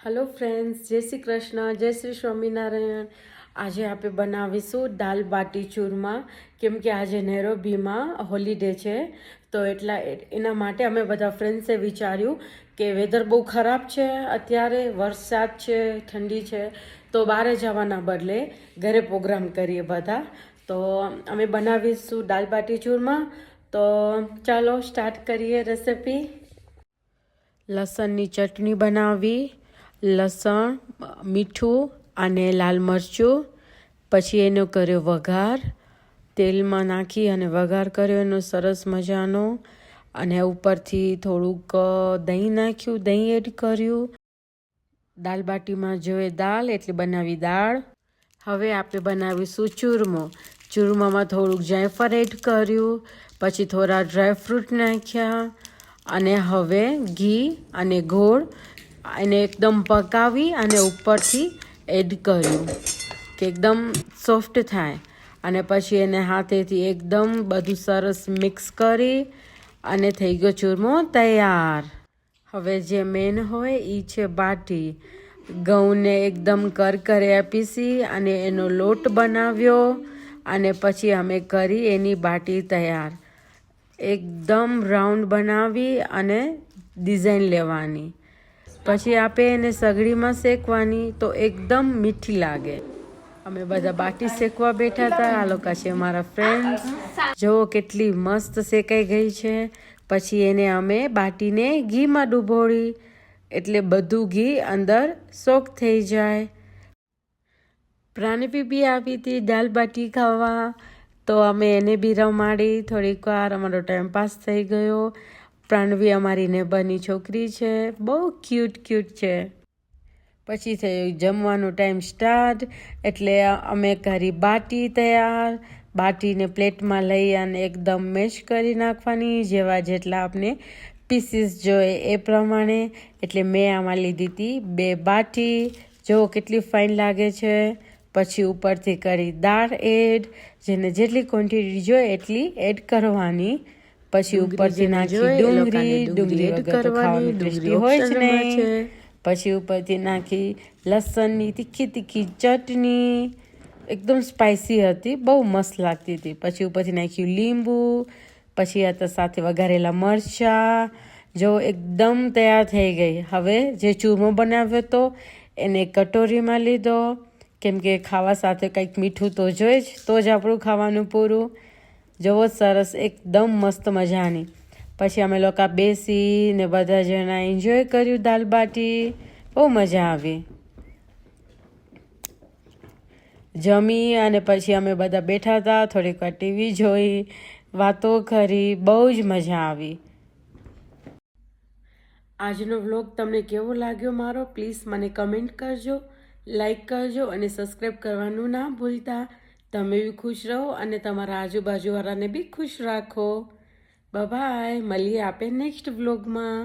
Hello friends, जय श्री कृष्ण, जय श्री स्वामीनारायण। आज आप बनावीशू दाल बाटी चूरमा केम के आज नैरोबी में हॉलिडे है तो एटला एना माटे अमे बधा फ्रेंड्से विचार्યું કે વેધર બહુ ખરાબ છે, અત્યારે વરસાદ છે, ઠંડી છે, તો બહાર જવાના બદલે ઘરે પ્રોગ્રામ કરીએ બધા। તો અમે બનાવીશું દાલ બાટી ચૂરમા। તો ચાલો સ્ટાર્ટ કરીએ રેસિપી। લસણની ચટણી બનાવી, લસણ, મીઠું અને લાલ મરચું, પછી એનો કર્યો વઘાર, તેલમાં નાખી અને વઘાર કર્યો એનો સરસ મજાનો, અને ઉપરથી થોડુંક દહીં નાખ્યું, દહીં એડ કર્યું। દાલ બાટીમાં જોઈએ દાળ એટલે બનાવી દાળ। હવે આપણે બનાવીશું ચૂરમો। ચૂરમામાં થોડુંક જાયફળ એડ કર્યું, પછી થોડા ડ્રાયફ્રૂટ નાખ્યા, અને હવે ઘી અને ગોળ એને એકદમ પકાવી અને ઉપરથી એડ કર્યું કે એકદમ સોફ્ટ થાય, અને પછી એને હાથેથી એકદમ બધું સરસ મિક્સ કરી અને થઈ ગયો ચૂરમો તૈયાર। હવે જે મેન હોય એ છે બાટી। ઘઉંને એકદમ કરકરિયા પીસી અને એનો લોટ બનાવ્યો, અને પછી અમે કરી એની બાટી તૈયાર। એકદમ રાઉન્ડ બનાવી અને ડિઝાઇન લેવાની, પછી આપણે એને સગડીમાં શેકવાની તો એકદમ મીઠી લાગે। અમે બધા બાટી શેકવા બેઠા હતા। આ લોકો છે મારા ફ્રેન્ડ્સ। જુઓ કેટલી મસ્ત શેકાઈ ગઈ છે। પછી એને અમે બાટીને ઘીમાં ડૂબોળી એટલે બધું ઘી અંદર સોક થઈ જાય। પ્રાણવી બી આવી હતી દાલ બાટી ખાવા, તો અમે એને બી રમાડી થોડીક વાર। અમારો ટાઈમ પાસ થઈ ગયો। પ્રાણવી અમારી નેબરની છોકરી છે, બહુ ક્યુટ છે। પછી થયો જમવાનો ટાઈમ સ્ટાર્ટ, એટલે અમે કરી બાટી તૈયાર। બાટીને પ્લેટમાં લઈ અને એકદમ મેશ કરી નાખવાની, જેવા જેટલા આપણે પીસીસ જોઈએ એ પ્રમાણે। એટલે મેં આમાં લીધી હતી 2 બાટી। જો કેટલી ફાઇન લાગે છે। પછી ઉપરથી કરી દાળ એડ, જેને જેટલી ક્વોન્ટિટી જોઈએ એટલી એડ કરવાની। પછી ઉપરથી નાખી ડુંગળી એડ કરવાની, ડુંગળી હોય જ નહીં। પછી ઉપરથી નાખી લસણની તીખી ચટણી, એકદમ સ્પાઇસી હતી, બહુ મસ્ત લાગતી હતી। પછી ઉપરથી નાખ્યું લીંબુ, પછી આ સાથે વઘારેલા મરચાં। જો એકદમ તૈયાર થઈ ગઈ। હવે જે ચૂરમો બનાવ્યો હતો એને કટોરીમાં લીધો, કેમ કે ખાવા સાથે કંઈક મીઠું તો જોઈએ જ, તો જ આપણું ખાવાનું પૂરું। જવો સરસ એકદમ મસ્ત મજાની। પછી અમે લોકો બેસીને બધા જણા એન્જોય કર્યું દાલ બાટી, બહુ મજા આવી। જમી અને પછી અમે બધા બેઠા હતા, થોડીક વાર ટીવી જોઈ, વાતો કરી, બહુ જ મજા આવી। આજનો વ્લોગ તમને કેવો લાગ્યો મારો, પ્લીઝ મને કમેન્ટ કરજો, લાઈક કરજો અને સબસ્ક્રાઈબ કરવાનું ના ભૂલતા। તમે બી ખુશ રહો અને તમારા આજુબાજુવાળાને બી ખુશ રાખો। બાય, મળીએ આપણે નેક્સ્ટ વ્લોગમાં।